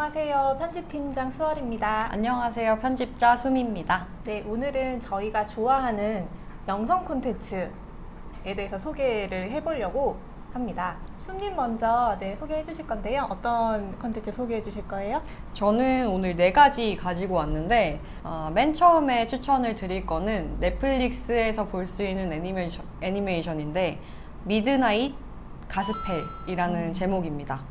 안녕하세요. 편집팀장 수월입니다. 안녕하세요. 편집자 수미입니다. 네, 오늘은 저희가 좋아하는 영상 콘텐츠에 대해서 소개를 해보려고 합니다. 수님 먼저 소개해 주실 건데요. 어떤 콘텐츠 소개해 주실 거예요? 저는 오늘 4가지 가지고 왔는데 맨 처음에 추천을 드릴 거는 넷플릭스에서 볼 수 있는 애니메이션인데 미드나잇 가스펠이라는 제목입니다.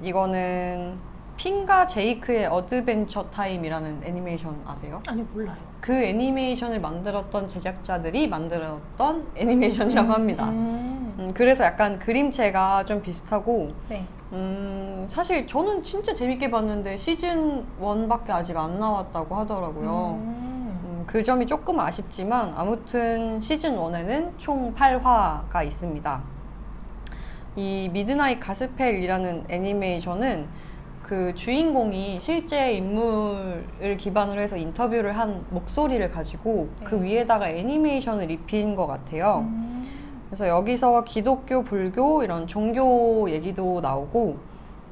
이거는 핀과 제이크의 어드벤처 타임이라는 애니메이션 아세요? 아니, 몰라요. 그 애니메이션을 만들었던 제작자들이 만들었던 애니메이션이라고 합니다. 그래서 약간 그림체가 좀 비슷하고 네. 사실 저는 진짜 재밌게 봤는데 시즌 1밖에 아직 안 나왔다고 하더라고요. 그 점이 조금 아쉽지만 아무튼 시즌 1에는 총 8화가 있습니다. 이 미드나잇 가스펠이라는 애니메이션은 그 주인공이 실제 인물을 기반으로 해서 인터뷰를 한 목소리를 가지고 그 위에다가 애니메이션을 입힌 것 같아요. 그래서 여기서 기독교, 불교 이런 종교 얘기도 나오고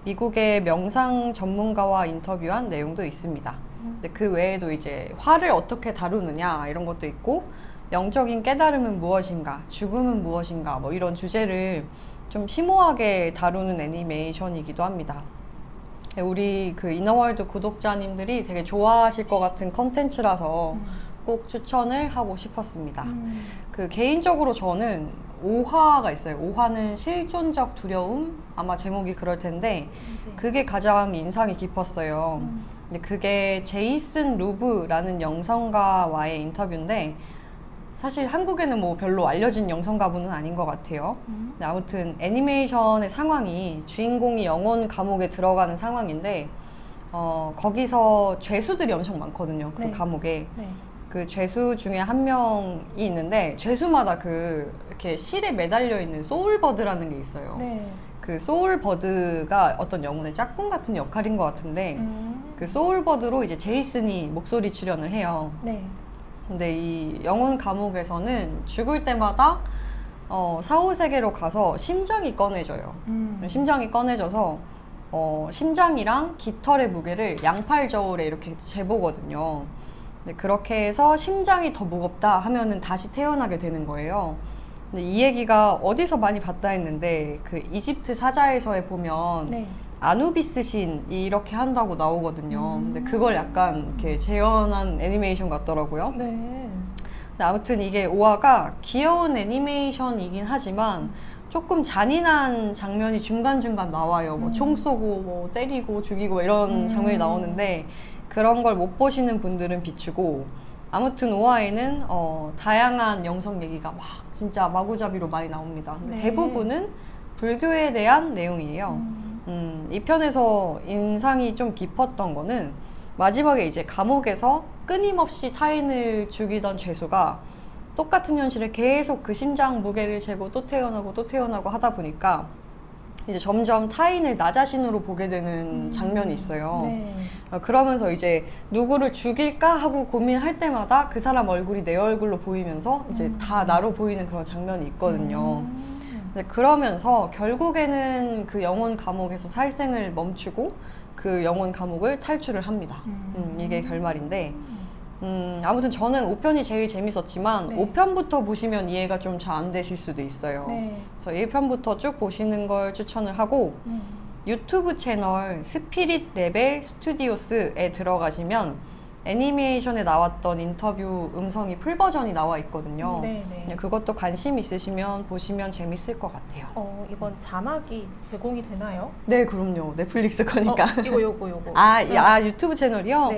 미국의 명상 전문가와 인터뷰한 내용도 있습니다. 근데 그 외에도 이제 화를 어떻게 다루느냐 이런 것도 있고 영적인 깨달음은 무엇인가, 죽음은 무엇인가 뭐 이런 주제를 좀 심오하게 다루는 애니메이션이기도 합니다. 우리 그 이너월드 구독자님들이 되게 좋아하실 것 같은 컨텐츠라서 꼭 추천을 하고 싶었습니다. 그 개인적으로 저는 5화가 있어요. 5화는 실존적 두려움? 아마 제목이 그럴 텐데 그게 가장 인상이 깊었어요. 근데 그게 제이슨 루브라는 영성가와의 인터뷰인데 사실 한국에는 뭐 별로 알려진 영성가분은 아닌 것 같아요. 근데 아무튼 애니메이션의 상황이 주인공이 영혼 감옥에 들어가는 상황인데 거기서 죄수들이 엄청 많거든요. 그 감옥에. 그 죄수 중에 한 명이 있는데 죄수마다 그 이렇게 실에 매달려 있는 소울버드라는 게 있어요. 그 소울버드가 어떤 영혼의 짝꿍 같은 역할인 것 같은데 그 소울버드로 이제 제이슨이 목소리 출연을 해요. 근데 이 영혼 감옥에서는 죽을 때마다 사후세계로 가서 심장이 꺼내져요. 심장이 꺼내져서 심장이랑 깃털의 무게를 양팔 저울에 이렇게 재보거든요. 근데 그렇게 해서 심장이 더 무겁다 하면은 다시 태어나게 되는 거예요. 근데 이 얘기가 어디서 많이 봤다 했는데 그 이집트 사자에서에 보면 아누비스 신 이렇게 한다고 나오거든요. 근데 그걸 약간 이렇게 재현한 애니메이션 같더라고요. 근데 아무튼 이게 5화가 귀여운 애니메이션이긴 하지만 조금 잔인한 장면이 중간중간 나와요. 뭐 총 쏘고 뭐 때리고 죽이고 이런 장면이 나오는데 그런 걸 못 보시는 분들은 비추고 아무튼 5화에는 다양한 영성 얘기가 막 진짜 마구잡이로 많이 나옵니다. 근데 대부분은 불교에 대한 내용이에요. 이 편에서 인상이 좀 깊었던 거는 마지막에 이제 감옥에서 끊임없이 타인을 죽이던 죄수가 똑같은 현실을 계속 그 심장 무게를 재고 또 태어나고 또 태어나고 하다 보니까 이제 점점 타인을 나 자신으로 보게 되는 장면이 있어요. 그러면서 이제 누구를 죽일까 하고 고민할 때마다 그 사람 얼굴이 내 얼굴로 보이면서 이제 다 나로 보이는 그런 장면이 있거든요. 그러면서 결국에는 그 영혼 감옥에서 살생을 멈추고 그 영혼 감옥을 탈출을 합니다. 이게 결말인데 아무튼 저는 5편이 제일 재밌었지만 5편부터 보시면 이해가 좀 잘 안 되실 수도 있어요. 그래서 1편부터 쭉 보시는 걸 추천을 하고 유튜브 채널 스피릿 레벨 스튜디오스에 들어가시면 애니메이션에 나왔던 인터뷰 음성이 풀버전이 나와 있거든요. 그것도 관심 있으시면 보시면 재밌을 것 같아요. 이건 자막이 제공이 되나요? 네, 그럼요. 넷플릭스 거니까. 요거. 유튜브 채널이요?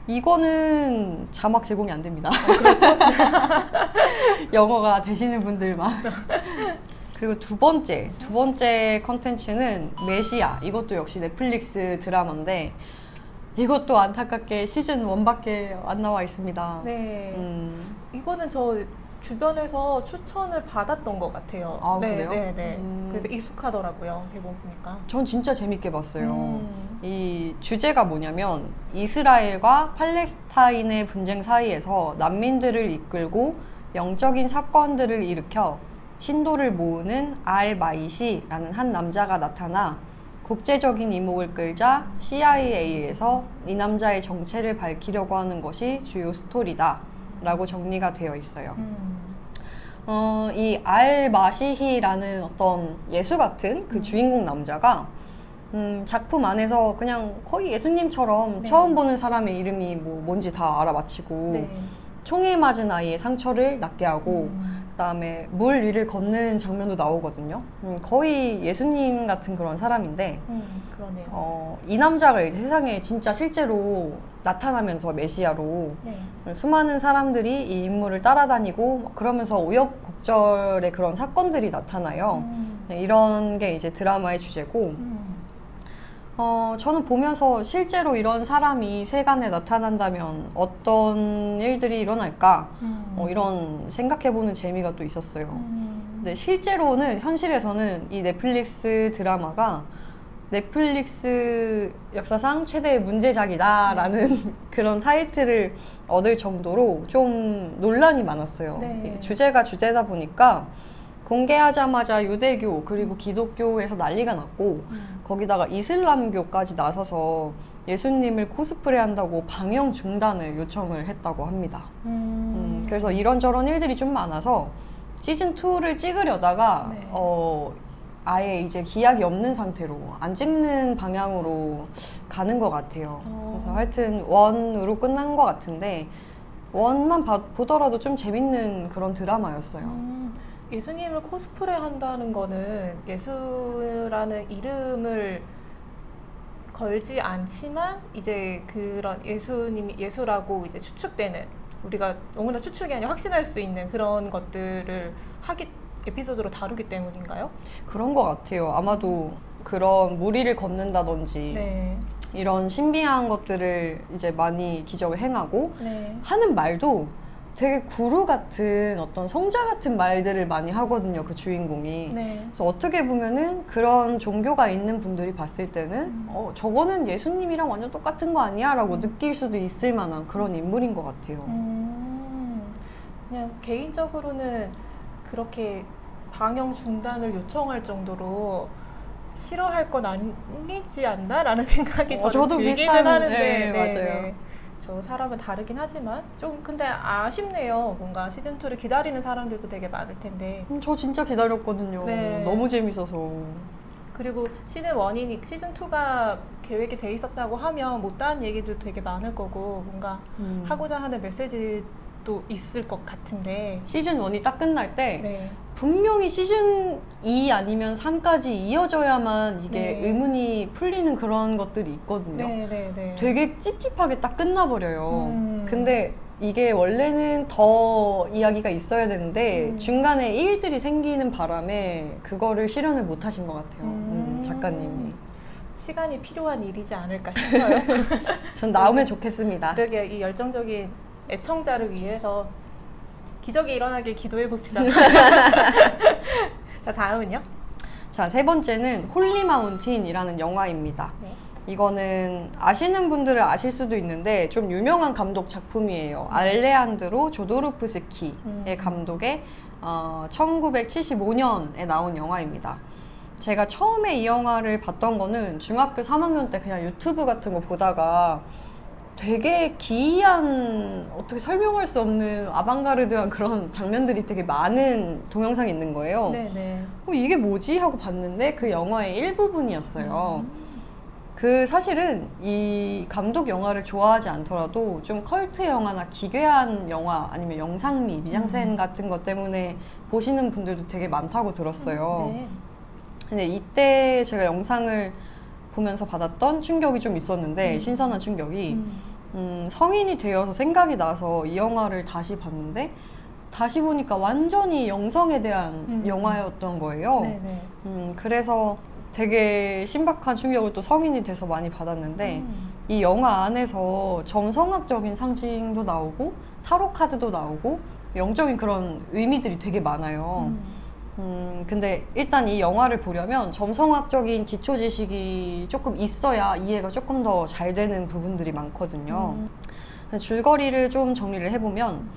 이거는 자막 제공이 안 됩니다. 그래서? 영어가 되시는 분들만. 그리고 두 번째 컨텐츠는 메시아. 이것도 역시 넷플릭스 드라마인데 이것도 안타깝게 시즌 1밖에 안 나와 있습니다. 이거는 저 주변에서 추천을 받았던 것 같아요. 그래요? 그래서 익숙하더라고요. 대본 보니까. 전 진짜 재밌게 봤어요. 이 주제가 뭐냐면 이스라엘과 팔레스타인의 분쟁 사이에서 난민들을 이끌고 영적인 사건들을 일으켜 신도를 모으는 알 마이시라는 한 남자가 나타나 국제적인 이목을 끌자 CIA에서 이 남자의 정체를 밝히려고 하는 것이 주요 스토리다 라고 정리가 되어 있어요. 이 알-마시히라는 어떤 예수 같은 그 주인공 남자가 작품 안에서 그냥 거의 예수님처럼 네. 처음 보는 사람의 이름이 뭔지 다 알아맞히고 네. 총에 맞은 아이의 상처를 낫게 하고 그다음에 물 위를 걷는 장면도 나오거든요. 거의 예수님 같은 그런 사람인데 그러네요. 이 남자가 이제 세상에 진짜 실제로 나타나면서 메시아로 네. 수많은 사람들이 이 인물을 따라다니고 그러면서 우여곡절의 그런 사건들이 나타나요. 이런 게 이제 드라마의 주제고 저는 보면서 실제로 이런 사람이 세간에 나타난다면 어떤 일들이 일어날까 이런 생각해보는 재미가 또 있었어요. 근데 실제로는 현실에서는 이 넷플릭스 드라마가 넷플릭스 역사상 최대의 문제작이다라는 그런 타이틀을 얻을 정도로 좀 논란이 많았어요. 네. 주제가 주제다 보니까 공개하자마자 유대교 그리고 기독교에서 난리가 났고 거기다가 이슬람교까지 나서서 예수님을 코스프레 한다고 방영 중단을 요청을 했다고 합니다. 그래서 이런저런 일들이 좀 많아서 시즌2를 찍으려다가 네. 아예 이제 기약이 없는 상태로 안 찍는 방향으로 가는 것 같아요. 그래서 하여튼 원으로 끝난 것 같은데 원만 보더라도 좀 재밌는 그런 드라마였어요. 예수님을 코스프레 한다는 거는 예수라는 이름을 걸지 않지만 이제 그런 예수라고 이제 추측되는 우리가 너무나 추측이 아니라 확신할 수 있는 그런 것들을 에피소드로 다루기 때문인가요? 그런 것 같아요. 아마도 그런 무리를 걷는다든지 네. 이런 신비한 것들을 이제 많이 기적을 행하고 네. 하는 말도 되게 구루 같은 어떤 성자 같은 말들을 많이 하거든요. 그 주인공이. 네. 그래서 어떻게 보면은 그런 종교가 있는 분들이 봤을 때는 저거는 예수님이랑 완전 똑같은 거 아니야? 라고 느낄 수도 있을 만한 그런 인물인 것 같아요. 그냥 개인적으로는 그렇게 방영 중단을 요청할 정도로 싫어할 건 아니지 않나? 라는 생각이 저도 들기는 비슷한, 하는데 네, 맞아요. 저 사람은 다르긴 하지만 좀 근데 아쉽네요. 뭔가 시즌2를 기다리는 사람들도 되게 많을 텐데 저 진짜 기다렸거든요. 네. 너무 재밌어서. 그리고 시즌2가 계획이 돼 있었다고 하면 못다한 얘기도 되게 많을 거고 뭔가 하고자 하는 메시지도 있을 것 같은데 시즌 1이 딱 끝날 때 네. 분명히 시즌 2 아니면 3까지 이어져야만 이게 네. 의문이 풀리는 그런 것들이 있거든요. 네. 되게 찝찝하게 딱 끝나버려요. 근데 이게 원래는 더 이야기가 있어야 되는데 중간에 일들이 생기는 바람에 그거를 실현을 못 하신 것 같아요. 작가님이. 시간이 필요한 일이지 않을까 싶어요. 전 나오면 좋겠습니다. 되게 이 열정적인 애청자를 위해서 기적이 일어나길 기도해 봅시다. 자, 다음은요? 자, 세 번째는 홀리 마운틴이라는 영화입니다. 네. 이거는 아시는 분들은 아실 수도 있는데 좀 유명한 감독 작품이에요. 알레한드로 조도르프스키의 감독의 1975년에 나온 영화입니다. 제가 처음에 이 영화를 봤던 거는 중학교 3학년 때 그냥 유튜브 같은 거 보다가 되게 기이한, 어떻게 설명할 수 없는 아방가르드한 그런 장면들이 되게 많은 동영상이 있는 거예요. 네네. 이게 뭐지? 하고 봤는데 그 영화의 일부분이었어요. 그 사실은 이 감독 영화를 좋아하지 않더라도 좀 컬트 영화나 기괴한 영화 아니면 영상미, 미장센 같은 것 때문에 보시는 분들도 되게 많다고 들었어요. 네. 근데 이때 제가 영상을 보면서 받았던 충격이 좀 있었는데 신선한 충격이 성인이 되어서 생각이 나서 이 영화를 다시 봤는데 다시 보니까 완전히 영성에 대한 영화였던 거예요. 네네. 그래서 되게 신박한 충격을 또 성인이 돼서 많이 받았는데 이 영화 안에서 점성학적인 상징도 나오고 타로 카드도 나오고 영적인 그런 의미들이 되게 많아요. 근데 일단 이 영화를 보려면 점성학적인 기초 지식이 조금 있어야 이해가 조금 더 잘 되는 부분들이 많거든요. 줄거리를 좀 정리를 해보면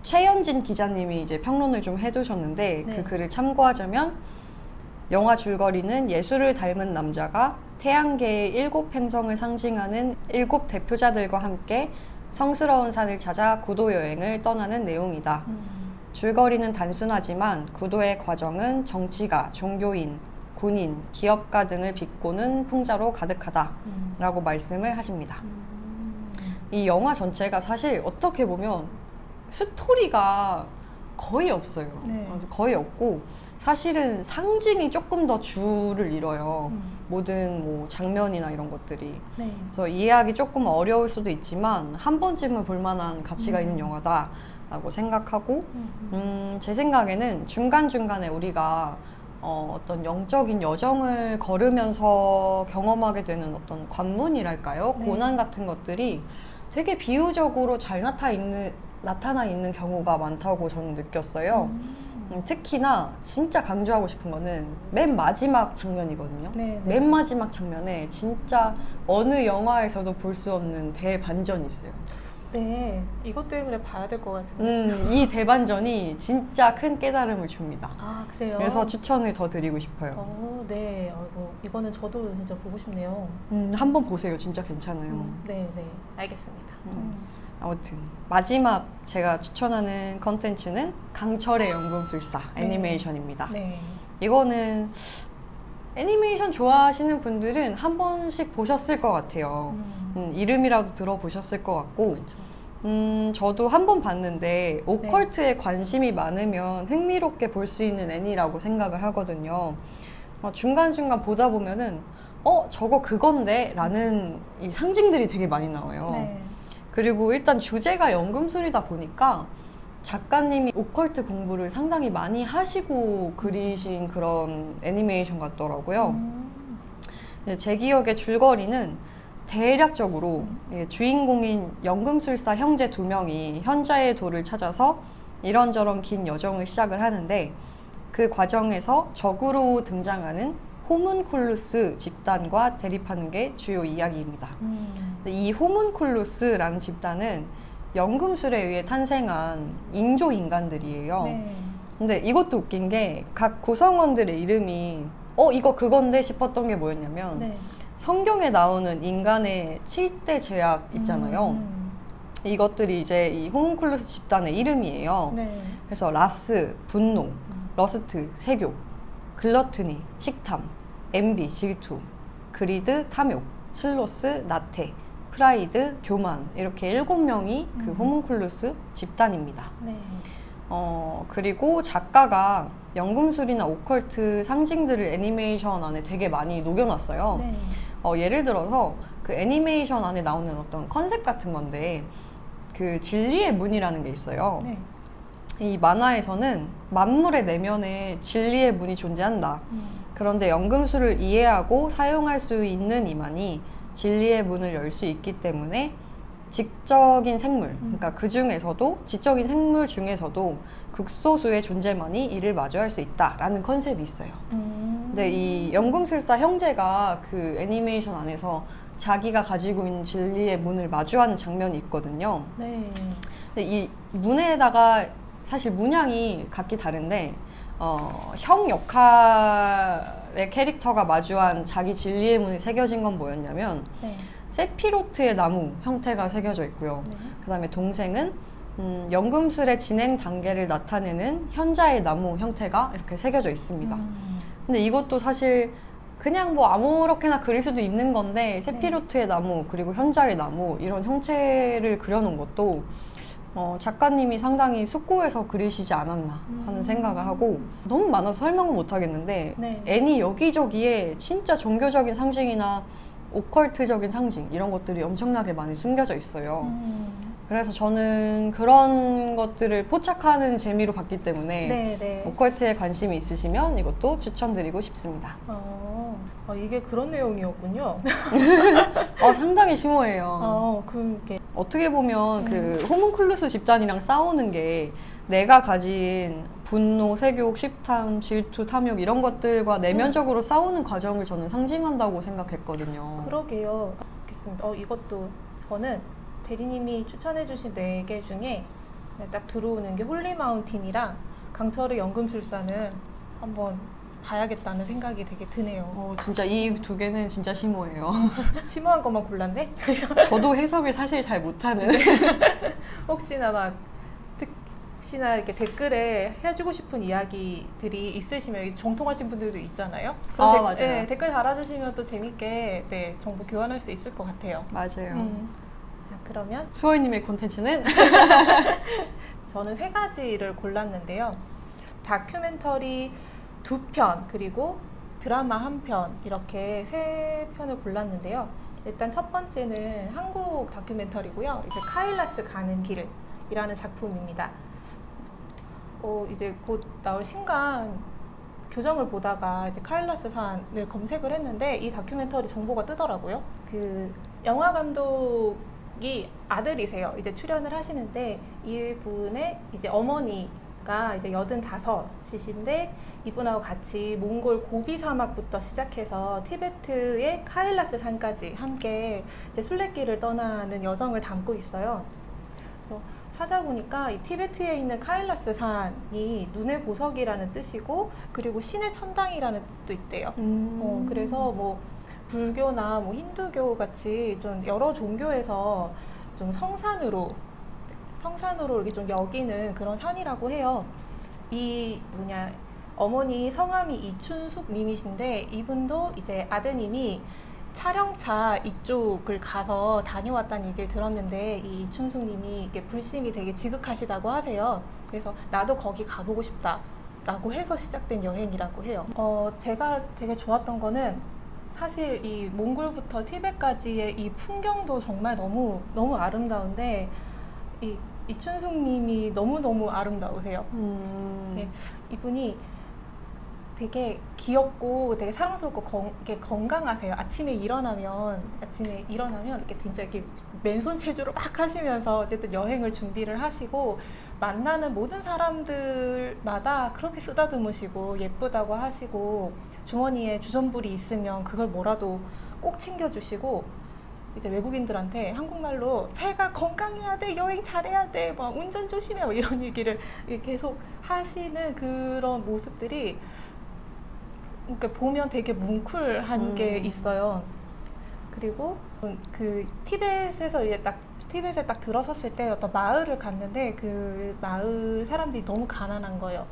최현진 기자님이 이제 평론을 좀 해두셨는데 네. 그 글을 참고하자면 영화 줄거리는 예수를 닮은 남자가 태양계의 7행성을 상징하는 7 대표자들과 함께 성스러운 산을 찾아 구도 여행을 떠나는 내용이다. 줄거리는 단순하지만 구도의 과정은 정치가, 종교인, 군인, 기업가 등을 비꼬는 풍자로 가득하다 라고 말씀을 하십니다. 이 영화 전체가 사실 어떻게 보면 스토리가 거의 없어요. 네. 거의 없고 사실은 상징이 조금 더 주를 이뤄요. 모든 뭐 장면이나 이런 것들이. 네. 그래서 이해하기 조금 어려울 수도 있지만 한 번쯤은 볼만한 가치가 있는 영화다 라고 생각하고 제 생각에는 중간중간에 우리가 어떤 영적인 여정을 걸으면서 경험하게 되는 어떤 관문이랄까요? 네. 고난 같은 것들이 되게 비유적으로 잘 나타나 있는 경우가 많다고 저는 느꼈어요. 특히나 진짜 강조하고 싶은 거는 맨 마지막 장면이거든요. 네, 네. 맨 마지막 장면에 진짜 어느 영화에서도 볼 수 없는 대반전이 있어요. 네, 이것 때문에 봐야 될 것 같은데. 이 대반전이 진짜 큰 깨달음을 줍니다. 아, 그래요? 그래서 추천을 더 드리고 싶어요. 네. 이거는 저도 진짜 보고 싶네요. 한번 보세요. 진짜 괜찮아요. 네, 알겠습니다. 아무튼 마지막 제가 추천하는 컨텐츠는 강철의 연금술사 애니메이션입니다. 네. 이거는 애니메이션 좋아하시는 분들은 한 번씩 보셨을 것 같아요. 이름이라도 들어보셨을 것 같고 저도 한 번 봤는데 오컬트에 관심이 많으면 흥미롭게 볼 수 있는 애니라고 생각을 하거든요. 중간중간 보다 보면은 저거 그건데? 라는 이 상징들이 되게 많이 나와요. 네. 그리고 일단 주제가 연금술이다 보니까 작가님이 오컬트 공부를 상당히 많이 하시고 그리신 그런 애니메이션 같더라고요. 제 기억의 줄거리는 대략적으로 주인공인 연금술사 형제 2명이 현자의 돌을 찾아서 이런저런 긴 여정을 시작을 하는데 그 과정에서 적으로 등장하는 호문쿨루스 집단과 대립하는 게 주요 이야기입니다. 이 호문쿨루스라는 집단은 연금술에 의해 탄생한 인조 인간들이에요. 네. 근데 이것도 웃긴 게 각 구성원들의 이름이 이거 그건데 싶었던 게 뭐였냐면 네. 성경에 나오는 인간의 7대 죄악 있잖아요. 이것들이 이제 이 호문쿨루스 집단의 이름이에요. 네. 그래서 라스, 분노, 러스트, 색욕, 글러트니, 식탐, 엔비, 질투, 그리드, 탐욕, 슬로스, 나태, 프라이드, 교만 이렇게 7명이 그 호문쿨루스 집단입니다. 네. 그리고 작가가 연금술이나 오컬트 상징들을 애니메이션 안에 되게 많이 녹여놨어요. 네. 예를 들어서 그 애니메이션 안에 나오는 어떤 컨셉 같은 건데 그 진리의 문이라는 게 있어요. 네. 이 만화에서는 만물의 내면에 진리의 문이 존재한다. 그런데 연금술을 이해하고 사용할 수 있는 이만이 진리의 문을 열 수 있기 때문에 지적인 생물, 그러니까 그 중에서도 지적인 생물 중에서도 극소수의 존재만이 이를 마주할 수 있다라는 컨셉이 있어요. 근데 이 연금술사 형제가 그 애니메이션 안에서 자기가 가지고 있는 진리의 문을 마주하는 장면이 있거든요. 네. 근데 이 문에다가 사실 문양이 각기 다른데 형 역할의 캐릭터가 마주한 자기 진리의 문이 새겨진 건 뭐였냐면 네. 세피로트의 나무 형태가 새겨져 있고요. 네. 그 다음에 동생은 연금술의 진행 단계를 나타내는 현자의 나무 형태가 이렇게 새겨져 있습니다. 근데 이것도 사실 그냥 뭐 아무렇게나 그릴 수도 있는 건데 세피로트의 나무 그리고 현자의 나무 이런 형체를 그려놓은 것도 작가님이 상당히 숙고해서 그리시지 않았나 하는 생각을 하고 너무 많아서 설명은 못 하겠는데 네. 애니 여기저기에 진짜 종교적인 상징이나 오컬트적인 상징 이런 것들이 엄청나게 많이 숨겨져 있어요. 그래서 저는 그런 것들을 포착하는 재미로 봤기 때문에 네. 오컬트에 관심이 있으시면 이것도 추천드리고 싶습니다. 이게 그런 내용이었군요. 상당히 심오해요. 그게 어떻게 보면 그 호문쿨루스 집단이랑 싸우는 게 내가 가진 분노, 색욕, 식탐, 질투, 탐욕 이런 것들과 내면적으로 싸우는 과정을 저는 상징한다고 생각했거든요. 그러게요. 알겠습니다. 이것도 저는 대리님이 추천해주신 4개 중에 딱 들어오는 게 홀리 마운틴이랑 강철의 연금술사는 한번 봐야겠다는 생각이 되게 드네요. 진짜 이 두 개는 진짜 심오해요. 심오한 것만 골랐네? 저도 해석을 사실 잘 못하는. 혹시나 이렇게 댓글에 해주고 싶은 이야기들이 있으시면 정통하신 분들도 있잖아요. 그럼 맞아요. 네, 댓글 달아주시면 또 재밌게 네, 정보 교환할 수 있을 것 같아요. 맞아요. 자, 그러면 수호님의 콘텐츠는? 저는 3가지를 골랐는데요. 다큐멘터리 2편 그리고 드라마 1편 이렇게 3편을 골랐는데요. 일단 첫 번째는 한국 다큐멘터리고요. 이제 카일라스 가는 길이라는 작품입니다. 이제 곧 나올 신간 교정을 보다가 이제 카일라스 산을 검색을 했는데 이 다큐멘터리 정보가 뜨더라고요. 그 영화 감독이 아들이세요. 이제 출연을 하시는데 이분의 이제 어머니가 이제 85이신데 이분하고 같이 몽골 고비 사막부터 시작해서 티베트의 카일라스 산까지 함께 이제 순례길을 떠나는 여정을 담고 있어요. 그래서 찾아보니까 이 티베트에 있는 카일라스 산이 눈의 보석이라는 뜻이고 그리고 신의 천당이라는 뜻도 있대요. 그래서 뭐 불교나 뭐 힌두교 같이 좀 여러 종교에서 좀 성산으로 이렇게 좀 여기는 그런 산이라고 해요. 어머니 성함이 이춘숙 님이신데 이분도 이제 아드님이 촬영차 이쪽을 가서 다녀왔다는 얘기를 들었는데 이 이춘숙 님이 이게 불심이 되게 지극하시다고 하세요. 그래서 나도 거기 가보고 싶다 라고 해서 시작된 여행이라고 해요. 제가 되게 좋았던 거는 사실 이 몽골부터 티벳까지의 이 풍경도 정말 너무 아름다운데 이 이춘숙 님이 너무너무 아름다우세요. 네, 이분이 되게 귀엽고 되게 사랑스럽고 이렇게 건강하세요. 아침에 일어나면 이렇게 진짜 이렇게 맨손 체조를 막 하시면서 어쨌든 여행을 준비를 하시고 만나는 모든 사람들마다 그렇게 쓰다듬으시고 예쁘다고 하시고 주머니에 주전부리 있으면 그걸 뭐라도 꼭 챙겨주시고 이제 외국인들한테 한국말로 잘가 건강해야 돼 여행 잘해야 돼 막 운전 조심해 막 이런 얘기를 계속 하시는 그런 모습들이 그러니까 보면 되게 뭉클한 게 있어요. 그리고 그 티벳에 딱 들어섰을 때 어떤 마을을 갔는데 그 마을 사람들이 너무 가난한 거예요.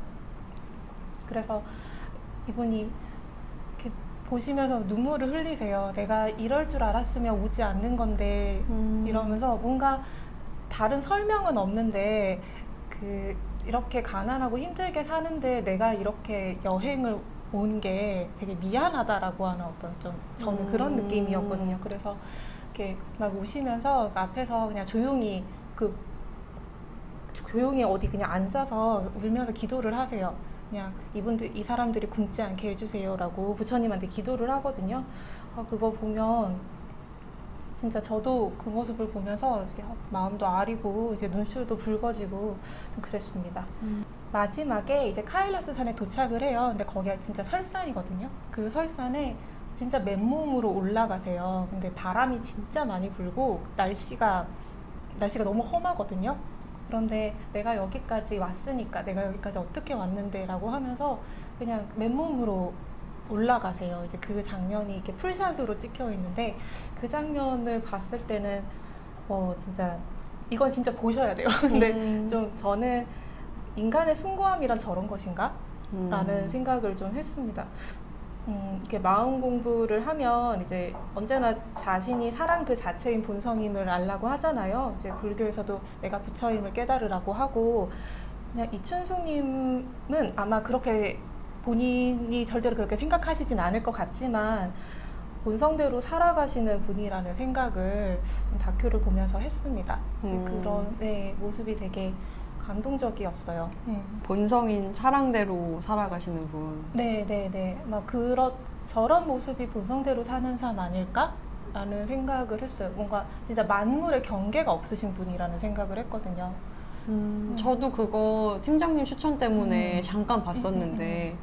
그래서 이분이 이렇게 보시면서 눈물을 흘리세요. 내가 이럴 줄 알았으면 오지 않는 건데 이러면서 뭔가 다른 설명은 없는데 이렇게 가난하고 힘들게 사는데 내가 이렇게 여행을 온 게 되게 미안하다라고 하는 어떤 좀 저는 그런 느낌이었거든요. 그래서 이렇게 막 우시면서 앞에서 그냥 조용히 어디 그냥 앉아서 울면서 기도를 하세요. 그냥 이 사람들이 굶지 않게 해주세요라고 부처님한테 기도를 하거든요. 그거 보면 진짜 저도 그 모습을 보면서 마음도 아리고 이제 눈시울도 붉어지고 좀 그랬습니다. 마지막에 이제 카일라스 산에 도착을 해요. 근데 거기가 진짜 설산이거든요. 그 설산에 진짜 맨몸으로 올라가세요. 근데 바람이 진짜 많이 불고 날씨가 너무 험하거든요. 그런데 내가 여기까지 왔으니까 내가 여기까지 어떻게 왔는데 라고 하면서 그냥 맨몸으로 올라가세요. 이제 그 장면이 이렇게 풀샷으로 찍혀 있는데 그 장면을 봤을 때는 진짜 이건 진짜 보셔야 돼요. 근데 좀 저는 인간의 숭고함이란 저런 것인가? 라는 생각을 좀 했습니다. 이렇게 마음 공부를 하면 이제 언제나 자신이 사랑 그 자체인 본성임을 알라고 하잖아요. 이제 불교에서도 내가 부처임을 깨달으라고 하고 그냥 이춘숙님은 아마 그렇게 본인이 절대로 그렇게 생각하시진 않을 것 같지만 본성대로 살아가시는 분이라는 생각을 다큐를 보면서 했습니다. 그런 모습이 되게 감동적이었어요. 본성인 사랑대로 살아가시는 분. 네네네. 막 저런 모습이 본성대로 사는 삶 아닐까? 라는 생각을 했어요. 뭔가 진짜 만물의 경계가 없으신 분이라는 생각을 했거든요. 저도 그거 팀장님 추천 때문에 잠깐 봤었는데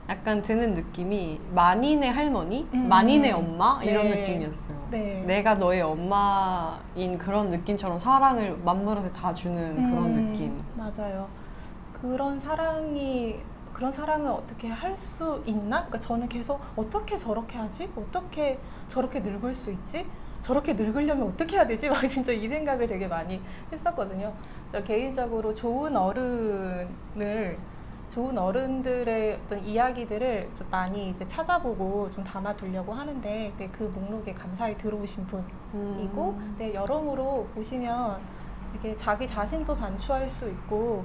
약간 드는 느낌이 만인의 할머니, 만인의 엄마 이런 느낌이었어요. 네. 내가 너의 엄마인 그런 느낌처럼 사랑을 만물한테 다 주는 그런 느낌. 맞아요. 그런 사랑이 그런 사랑을 어떻게 할 수 있나? 그러니까 저는 계속 어떻게 저렇게 하지? 어떻게 저렇게 늙을 수 있지? 저렇게 늙으려면 어떻게 해야 되지? 막 진짜 이 생각을 되게 많이 했었거든요. 저 개인적으로 좋은 어른들의 어떤 이야기들을 좀 많이 이제 찾아보고 좀 담아두려고 하는데, 네, 그 목록에 감사히 들어오신 분이고, 네, 여러모로 보시면 되게 자기 자신도 반추할 수 있고,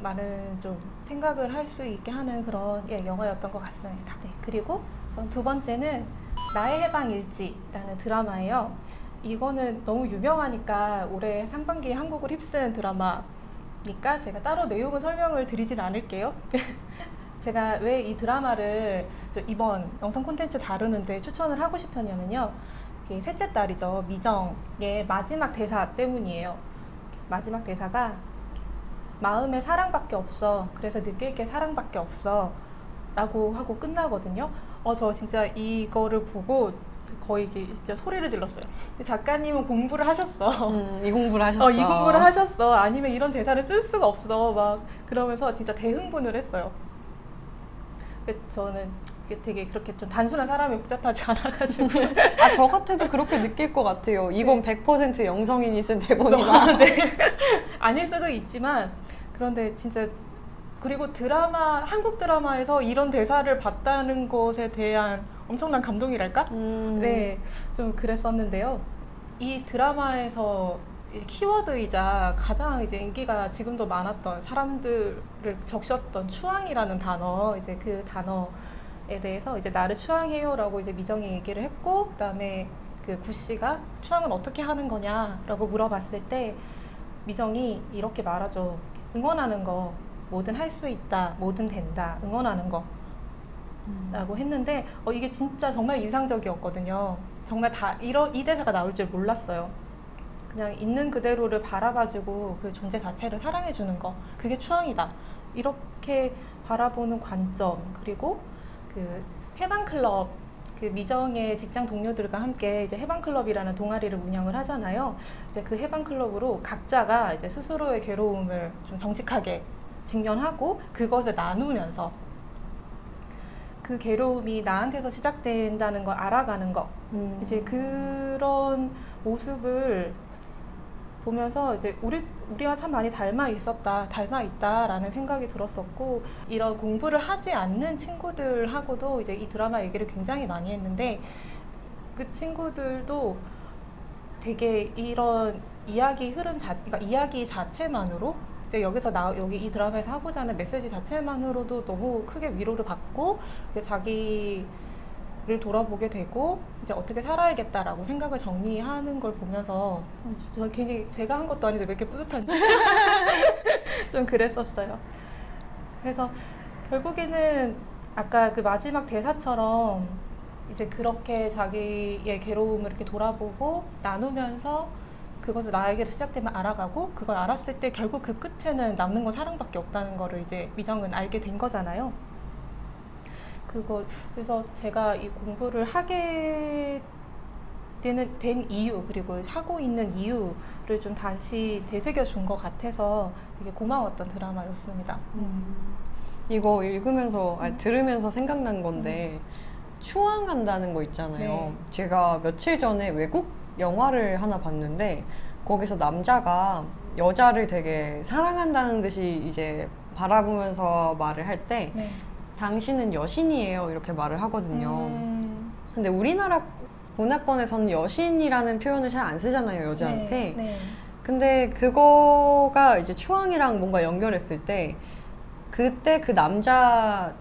많은 좀 생각을 할 수 있게 하는 그런 영화였던 것 같습니다. 네, 그리고 전 두 번째는 나의 해방일지라는 드라마예요. 이거는 너무 유명하니까 올해 상반기에 한국을 휩쓴 드라마니까 제가 따로 내용을 설명을 드리진 않을게요. 제가 왜 이 드라마를 이번 영상 콘텐츠 다루는데 추천을 하고 싶었냐면요. 셋째 딸이죠. 미정의 마지막 대사 때문이에요. 마지막 대사가 마음에 사랑밖에 없어. 그래서 느낄 게 사랑밖에 없어. 라고 하고 끝나거든요. 저 진짜 이거를 보고 거의 이게 진짜 소리를 질렀어요. 작가님은 공부를 하셨어. 이 공부를 하셨어. 이 공부를 하셨어. 아니면 이런 대사를 쓸 수가 없어. 막 그러면서 진짜 대흥분을 했어요. 저는 되게 그렇게 좀 단순한 사람이 복잡하지 않아가지고. 저 같아도 그렇게 느낄 것 같아요. 이건 네. 100% 영성인이 쓴 대본이다. 네. 아닐 수도 있지만, 그런데 진짜, 그리고 한국 드라마에서 이런 대사를 봤다는 것에 대한 엄청난 감동이랄까? 네, 좀 그랬었는데요. 이 드라마에서 키워드이자 가장 이제 인기가 지금도 많았던 사람들을 적셨던 추앙이라는 단어, 이제 그 단어에 대해서 이제 나를 추앙해요라고 이제 미정이 얘기를 했고, 그다음에 그 구씨가 추앙은 어떻게 하는 거냐라고 물어봤을 때 미정이 이렇게 말하죠. 응원하는 거, 뭐든 할 수 있다, 뭐든 된다, 응원하는 거 라고 했는데 이게 진짜 정말 인상적이었거든요. 정말 이 대사가 나올 줄 몰랐어요. 그냥 있는 그대로를 바라봐주고 그 존재 자체를 사랑해주는 거, 그게 추앙이다. 이렇게 바라보는 관점, 그리고 그 해방클럽, 그 미정의 직장 동료들과 함께 이제 해방클럽이라는 동아리를 운영을 하잖아요. 이제 그 해방클럽으로 각자가 이제 스스로의 괴로움을 좀 정직하게 직면하고 그것을 나누면서 그 괴로움이 나한테서 시작된다는 걸 알아가는 거, 이제 그런 모습을 보면서 이제 우리와 참 많이 닮아 있다라는 생각이 들었었고, 이런 공부를 하지 않는 친구들하고도 이제 이 드라마 얘기를 굉장히 많이 했는데, 그 친구들도 되게 이런 이야기 흐름 그러니까 이야기 자체만으로 이제 여기 이 드라마에서 하고자 하는 메시지 자체만으로도 너무 크게 위로를 받고, 자기를 돌아보게 되고 이제 어떻게 살아야겠다라고 생각을 정리하는 걸 보면서 저 괜히 제가 한 것도 아닌데 왜 이렇게 뿌듯한지 좀 그랬었어요. 그래서 결국에는 아까 그 마지막 대사처럼 이제 그렇게 자기의 괴로움을 이렇게 돌아보고 나누면서 그것을 나에게로 시작되면 알아가고, 그걸 알았을 때 결국 그 끝에는 남는 건 사랑밖에 없다는 거를 이제 미정은 알게 된 거잖아요. 그래서 제가 이 공부를 하게 된 이유, 그리고 하고 있는 이유를 좀 다시 되새겨 준 것 같아서 되게 고마웠던 드라마였습니다. 이거 들으면서 생각난 건데, 추앙한다는 거 있잖아요. 네. 제가 며칠 전에 외국 영화를 하나 봤는데, 거기서 남자가 여자를 되게 사랑한다는 듯이 이제 바라보면서 말을 할 때, 네. 당신은 여신이에요, 이렇게 말을 하거든요. 근데 우리나라 문화권에서는 여신이라는 표현을 잘 안 쓰잖아요, 여자한테. 네, 네. 근데 그거가 이제 추앙이랑 뭔가 연결했을 때, 그때 그 남자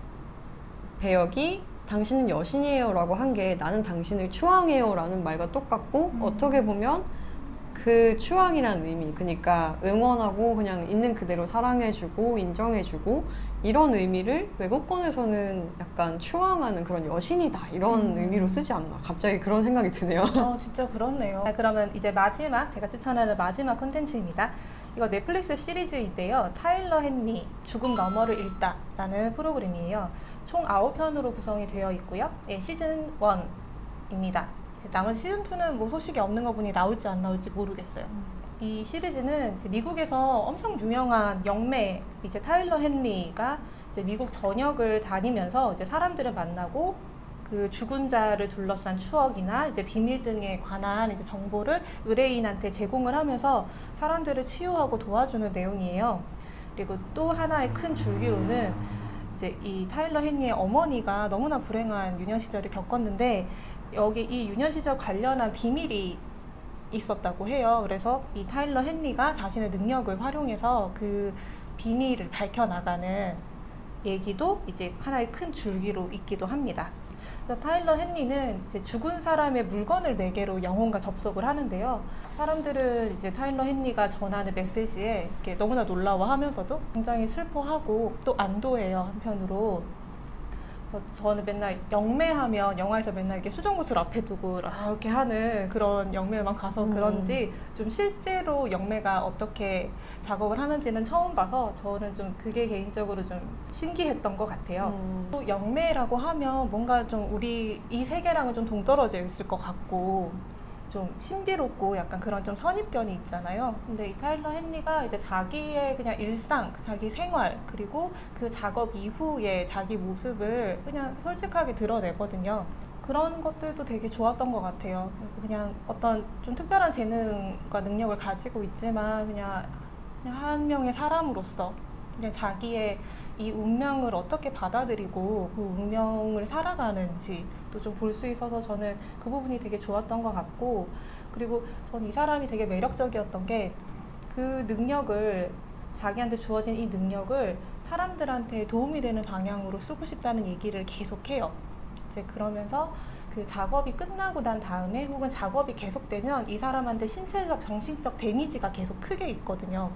배역이 당신은 여신이에요 라고 한 게 나는 당신을 추앙해요 라는 말과 똑같고, 어떻게 보면 그 추앙이라는 의미, 그러니까 응원하고 그냥 있는 그대로 사랑해주고 인정해주고 이런 의미를 외국권에서는 약간 추앙하는 그런 여신이다 이런 의미로 쓰지 않나, 갑자기 그런 생각이 드네요. 진짜 그렇네요. 그러면 이제 제가 추천하는 마지막 콘텐츠입니다. 이거 넷플릭스 시리즈인데요. 타일러 헨리 죽음 너머를 읽다 라는 프로그램이에요. 총 9편으로 구성이 되어 있고요. 네, 시즌 1입니다. 나머지 시즌 2는 뭐 소식이 없는 거 보니 나올지 안 나올지 모르겠어요. 이 시리즈는 이제 미국에서 엄청 유명한 영매 이제 타일러 헨리가 이제 미국 전역을 다니면서 이제 사람들을 만나고 그 죽은 자를 둘러싼 추억이나 이제 비밀 등에 관한 이제 정보를 의뢰인한테 제공을 하면서 사람들을 치유하고 도와주는 내용이에요. 그리고 또 하나의 큰 줄기로는 이제 이 타일러 헨리의 어머니가 너무나 불행한 유년 시절을 겪었는데 여기 이 유년 시절 관련한 비밀이 있었다고 해요. 그래서 이 타일러 헨리가 자신의 능력을 활용해서 그 비밀을 밝혀나가는 얘기도 이제 하나의 큰 줄기로 있기도 합니다. 그래서 타일러 헨리는 이제 죽은 사람의 물건을 매개로 영혼과 접속을 하는데요. 사람들은 이제 타일러 헨리가 전하는 메시지에 이렇게 너무나 놀라워하면서도 굉장히 슬퍼하고 또 안도해요, 한편으로. 그래서 저는 맨날 영매하면 영화에서 맨날 이렇게 수정구슬 앞에 두고 이렇게 하는 그런 영매만 가서 그런지 좀 실제로 영매가 어떻게 작업을 하는지는 처음 봐서 저는 좀 그게 개인적으로 좀 신기했던 것 같아요. 또 영매라고 하면 뭔가 좀 우리 이 세계랑은 좀 동떨어져 있을 것 같고 좀 신비롭고 약간 그런 좀 선입견이 있잖아요. 근데 이 타일러 헨리가 이제 자기의 그냥 일상, 자기 생활, 그리고 그 작업 이후의 자기 모습을 그냥 솔직하게 드러내거든요. 그런 것들도 되게 좋았던 것 같아요. 그냥 어떤 좀 특별한 재능과 능력을 가지고 있지만 그냥 한 명의 사람으로서 그냥 자기의 이 운명을 어떻게 받아들이고 그 운명을 살아가는지 또 좀 볼 수 있어서 저는 그 부분이 되게 좋았던 것 같고, 그리고 전 이 사람이 되게 매력적이었던 게 그 능력을, 자기한테 주어진 이 능력을 사람들한테 도움이 되는 방향으로 쓰고 싶다는 얘기를 계속해요. 이제 그러면서 그 작업이 끝나고 난 다음에 혹은 작업이 계속되면 이 사람한테 신체적, 정신적 데미지가 계속 크게 있거든요.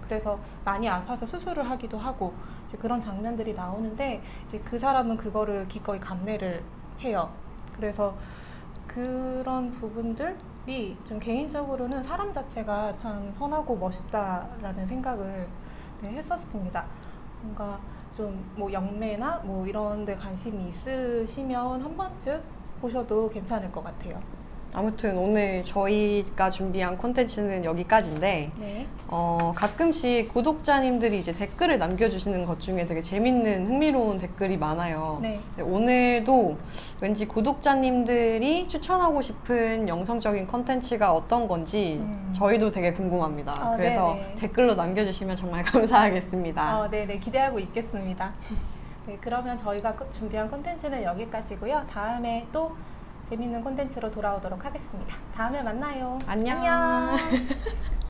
그래서 많이 아파서 수술을 하기도 하고 이제 그런 장면들이 나오는데 이제 그 사람은 그거를 기꺼이 감내를 해요. 그래서 그런 부분들이 좀 개인적으로는 사람 자체가 참 선하고 멋있다라는 생각을 했었습니다. 뭔가 좀 뭐 영매나 뭐 이런 데 관심이 있으시면 한 번쯤 보셔도 괜찮을 것 같아요. 아무튼 오늘 저희가 준비한 콘텐츠는 여기까지인데 네. 가끔씩 구독자님들이 이제 댓글을 남겨주시는 것 중에 되게 재밌는 흥미로운 댓글이 많아요. 네. 오늘도 왠지 구독자님들이 추천하고 싶은 영성적인 콘텐츠가 어떤 건지 저희도 되게 궁금합니다. 그래서 네네. 댓글로 남겨주시면 정말 감사하겠습니다. 네네, 기대하고 있겠습니다. 네, 그러면 저희가 준비한 콘텐츠는 여기까지고요. 다음에 또 재밌는 콘텐츠로 돌아오도록 하겠습니다. 다음에 만나요. 안녕. 안녕.